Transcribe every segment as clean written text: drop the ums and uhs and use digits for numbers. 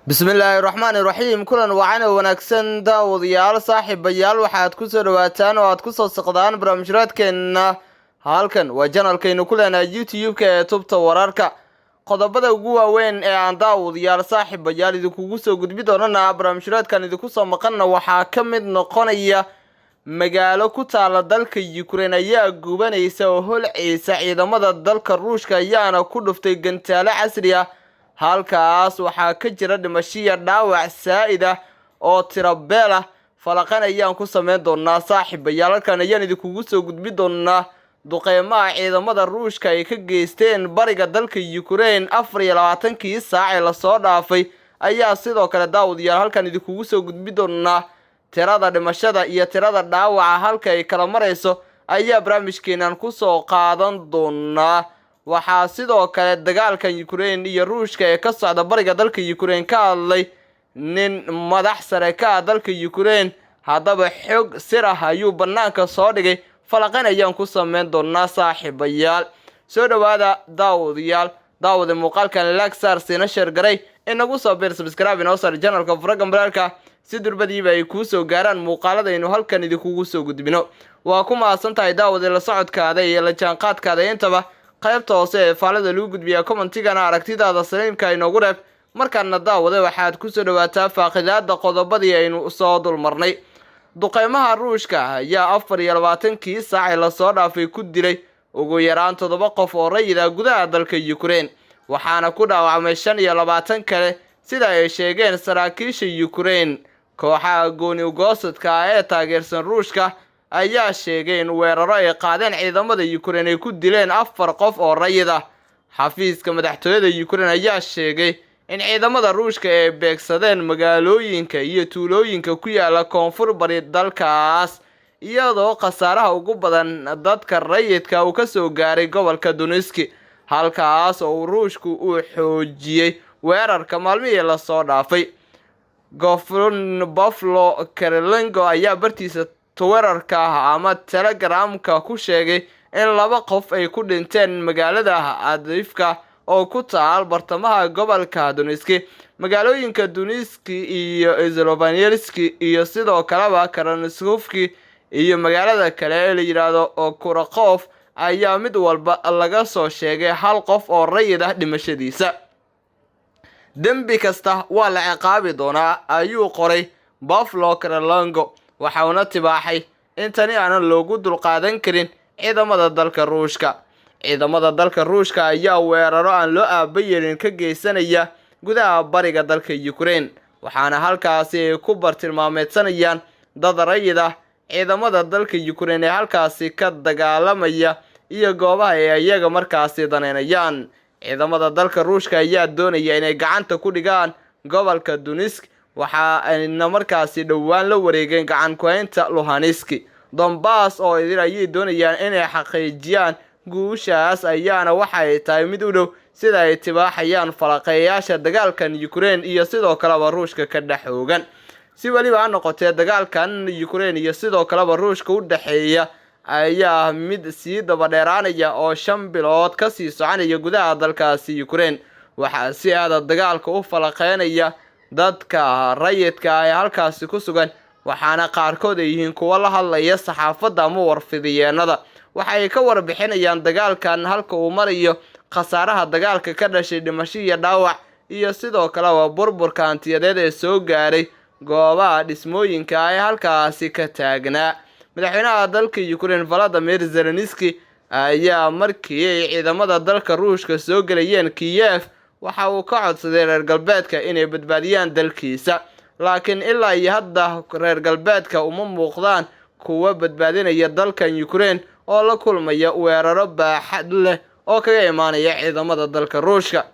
bismillaahi raxmaani raxiim kulan wacan wanaagsan daawadayaal saaxiibayaal waxaad ku soo dhawaataan oo aad ku soo saqdaan barnaamijraadkeena halkan waa janalkeenu ku leenahay youtube-ka ee tubta wararka qodobada ugu waaweyn ee aan daawadayaal saaxiibayaal idinkugu soo gudbi doonana barnaamijraadkan idinku soo maqanna waxaa ka mid noqonaya magaalo ku taala dalka Ukraine ayaa gubanaysa oo holceysa ciidamada dalka Ruushka ayaana ku dhuftay gantaale casri ah halkaas waxaa ka jira dhimashiya dhaawac saa'id ah oo tirabeel ah falaqan ayaan ku sameyn doonaa saaxiibayaal halkan ayaan idinkugu soo gudbi doonaa duqeymaha ciidamada Ruushka ay ka geysteen bariga dalka Ukraine 24kii saac ee la soo dhaafay ayaa sidoo kale daawadayaal halkan idinkugu soo gudbi doonaa tirada dhimashada iyo tirada dhaawaca halka ay kala marayso ayaa barnaamijkeenan ku soo qaadan doonaa waxaa sidoo kale dagaalka Ukraine iyo Ruushka ee ka socda bariga dalka Ukraine ka hadlay nin madax sare ka dalka Ukraine hadaba xog sir ah ayuu banaanka soo dhigay falaqan ayaan ku sameyn doonaa saaxiibayaal soo dhawaada daawada muuqaalkan like saar sina share garay inagu soo beer subscribe inoo sar channelka Faragan Baralka si durbadiiba ay ku soo gaaraan muuqaaladaynu halkan idinkugu soo gudbino waa ku maasantahay daawada la socodkaada iyo la jaanqaadkaada intaba qaybta hoose ee faalada lagu gudbiya commentigana aragtidaada saliimka inoogu reeb markaana daawada waxaad ku soo dhawaataa faaqidaada qodobadii aynu soo dulmarnay duqeymaha Ruushka ayaa 24kii saac ee la soo dhaafay ku dilay ugu yaraan 7 qof oo rayid ah gudaha dalka Ukraine waxaana ku dhaawacmay 25 kale sida ay sheegeen saraakiisha Ukraine kooxaha gooni ugoosadka ee taageersan Ruushka ayaa sheegay in weeraro ay qaadeen ciidamada Ukraine ay ku dileen 4 qof oo rayid ah xafiiska madaxtooyada Ukraine ayaa sheegay in ciidamada Ruushka ay beegsadeen magaalooyinka iyo tuulooyinka ku yaala koonfur bari dalkaas iyadoo khasaaraha ugu badan dadka rayidka uu ka soo gaaray gobolka Donetsk halkaas oo Ruushku uu xoojiyay weerarka maalmihii la soo dhaafay Gofron Buffalo Kirilenko ayaa bartiisa Twitterka ama Telegramka ku sheegay in 2 qof ay ku dhinteen magaalada Adivka oo ku taal bartamaha gobolka Donetsk magaalooyinka Donetsk iyo Izhevsk iyo sidoo kale Krasnoyarsk iyo magaalada kale ee la yiraahdo Kurakhov ayaa mid walba laga soo sheegay 1 qof oo rayid ah dhimashadiisa dambi kasta waa la ciqaabi doonaa ayuu qoray Buffalo Kirilenko waxaana tibaaxay in tani aan loogu dulqaadan karin ciidamada dalka Ruushka ayaa weeraro aan loo aabayeelin ka geysanaya gudaha bariga dalka Ukraine waxaana halkaasi ay ku bartilmaameedsanayaan dad rayid ah ciidamada dalka Ukraine ee halkaasi ka dagaalamaya iyo goobaha ay iyaga markaasi daneynayaan ciidamada dalka Ruushka ayaa doonaya inay gacanta ku dhigaan gobolka Donetsk waxa ayna markaasi dhawaan la wareegeen gacan ku haynta Luhansk Donbass oo ay doonayaan inay xaqiijiyaan guushaas ayaana waxa ay tahay mid u dhow sida ay tibaaxayaan falaqeeyaasha dagaalkan Ukraine iyo sidoo kale Ruushka ka dhaxoogan si waliba noqotay dagaalkan Ukraine iyo sidoo kale Ruushka u dhaxeeya ayaa mid sii daba dheeraanaya oo 5 bilood ka sii soconaya gudaha dalkaasi Ukraine waxa si aad dagaalka u falaqeynaya dadka rayidka ay halkaasi ku sugan waxaana qaarkood ay yihiin kuwa la hadlaya saxaafadda ama warfidiyeenada waxa ay ka warbixinayaan dagaalkan halka uu marayo khasaaraha dagaalka ka dhashay dhimasho iyo dhaawac iyo sidoo kale burburka hantiyadeed ee soo gaaray goobaha dhismooyinka ay halkaasi ka taagnaa madaxweynaha dalka Ukraine Volodymyr Zelensky ayaa markii ay ciidamada dalka Ruushka soo galayeen Kiev waxa uu ka codsaday reer galbeedka inay badbaadiyaan dalkiisa laakiin ilaa iyo hadda reer galbeedka uma muuqdaan kuwa badbaadinaya dalkan Ukraine oo la kulmaya weeraro baaxad leh oo kaga imaanaya ciidamada dalka Ruushka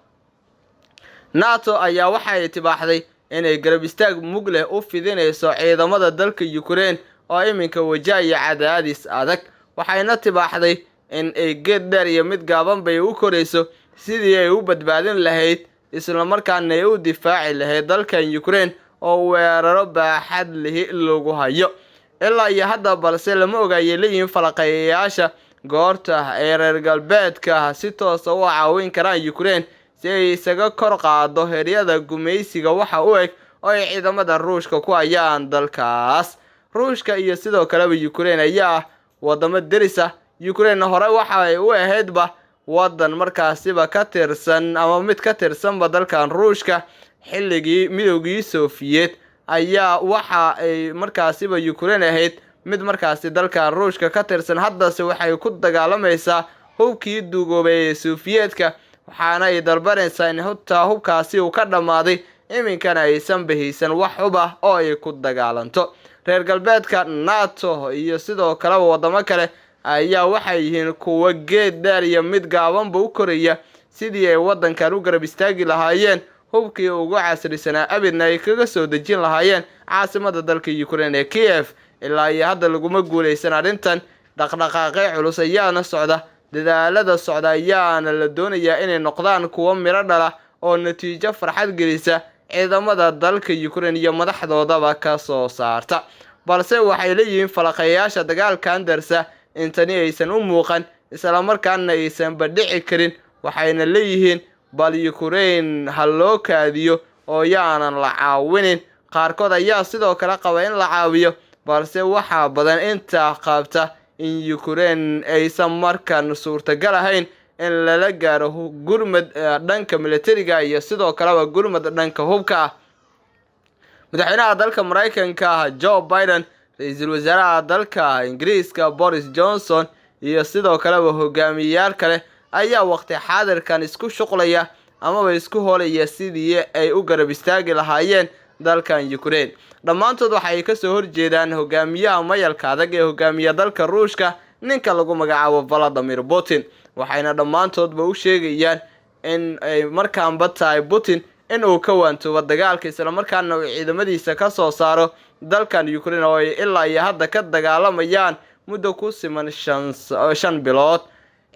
NATO ayaa waxa ay tibaaxday inay garab istaag mug leh u fidinayso ciidamada dalka Ukraine oo iminka wajahaya cadaadis adag waxayna tibaaxday in ay geed dheer iyo mid gaaban bay u korayso sidii ay u badbaadin lahayd isla markaana ay u difaaci lahayd dalkan Ukraine oo weeraro baaxad leh lagu hayo ilaa iyo hadda balse lama ogaayay leeyihiin falaqeeyaasha goorta ay reer galbeedka si toos ah u caawin karaan Ukraine si ay isaga kor qaado heeryada gumaysiga waxa u eg oo ay ciidamada Ruushka ku hayaan dalkaas. Ruushka iyo sidoo kale Ukraine ayaa wadamo deris ah. Ukraine hore waxa ay u ahaydba wadan markaasiba ka tirsan ama mid ka tirsanba dalkan Ruushka xilligii Midowgii Soviet ayaa waxa ay markaasiba Ukraine ahayd mid markaasi dalkan Ruushka ka tirsan. haddase waxay ku dagaalamaysaa hubkii duugoobay ee Soviyetka waxaana ay dalbanaysaa in hubkaasi uu ka dhamaaday iminkana aysan bahaysan wax hub ah oo ay ku dagaalanto. reer galbeedka NATO iyo sidoo kale wadamo kale ayaa waxay yihiin kuwa geed dheer iyo mid gaabanba u koraya sidii ay wadankan u garab istaagi lahaayeen hubkii ugu casrisanaa abidna ay kaga soo dejin lahaayeen caasimada dalka Ukraine ee Kiev. ilaa iyo hadda laguma guuleysan arrintan. dhaqdhaqaaqyo culus ayaana socda. dadaalada socda ayaana la doonayaa inay noqdaan kuwo miro dhala oo natiijo farxad gelisa ciidamada dalka Ukraine iyo madaxdoodaba ka soo saarta. balse waxay leeyihiin falaqayaasha dagaalkan darsa intani aysan u muuqan isla markaana aysan badhici karin. waxayna leeyihiin bal Ukraine ha loo kaadiyo oo yaanan la caawinin. qaarkood ayaa sidoo kale qaba in la caawiyo balse waxa badan inta qabta in Ukraine aysan markan suurtagal ahayn in lala gaaro gurmad dhanka militariga iyo sidoo kale gurmad dhanka hubka ah. madaxweynaha dalka Mareykanka Joe Biden, ra'iisul wasaaraha dalka Ingiriiska Boris Johnson iyo sidoo kale hogaamiyayaal kale ayaa waqti xaadirkan isku shuqlaya ama isku hoolaya sidii ay u garab istaagi lahaayeen dalkan Ukraine. dhammaantood waxay ka soo horjeedaan hogaamiyaha mayalka adag ee hogaamiya dalka Ruushka ninka lagu magacaabo Vladimir Putin. waxayna dhammaantoodba u sheegayaan in ay markaanba tahay Putin in uu ka waantoobo dagaalka isla markaana uu ciidamadiisa ka soo saaro dalkan Ukraine oo ay ilaa iyo hadda ka dagaalamayaan muddo ku siman 5 bilood.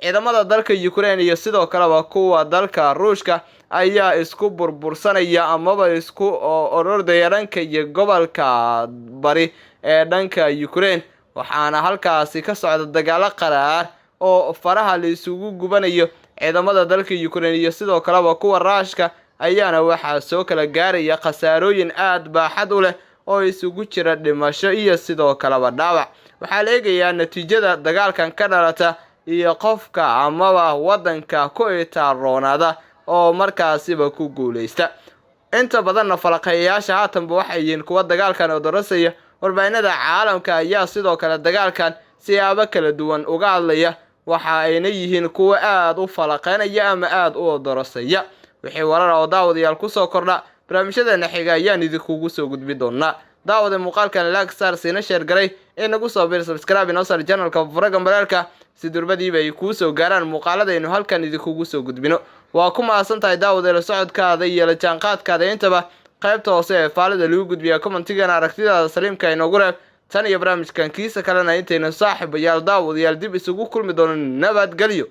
ciidamada dalka Ukraine iyo sidoo kale kuwa dalka Ruushka ayaa isku burbursanaya amaba isku orordaya dhanka iyo gobolka bari ee dhanka Ukraine. waxaana halkaasi ka socda dagaalo qaraar oo faraha la isugu gubanayo. ciidamada dalka Ukraine iyo sidoo kale kuwa Ruushka ayaana waxa soo kala gaaraya khasaarooyin aad baaxad u leh oo isugu jira dhimasho iyo sidoo kale dhaawac. waxaa la eegayaa natiijada dagaalkan ka dhalata iyo qofka amaba wadanka ku itaaroonada oo markaasiba ku guuleysta. inta badan falaqayaasha haatanba waxay yihiin kuwa dagaalkan oo darasaya. warbaahinada caalamka ayaa sidoo kale dagaalkan siyaabo kala duwan uga hadlaya. waxa ayna yihiin kuwa aad u falaqeynaya ama aad u darasaya. wixii warar oo daawadayaal ku soo kordha barnaamijyadeena xiga ayaan idinkugu soo gudbi doonaa. daawada muuqaalkan like sar siina share garay inagu soo bir subscribe inoo sar channelka Furaga Maralka si durbadiiba ay ku soo gaaraan muuqaaladaynu halkan idinkugu soo gudbino. waa ku maasantahay daawada la socodkaada iyo la jaanqaadkaada intaba qaybta hoose ee faalida lagu gudbiya commentigan aragtidaada saliimka inoogu reeb. tan iyo barnaamijkan kiisa kalena intayna saaxiibayaal daawadayaal dib isugu kulmi doono nabadgelyo.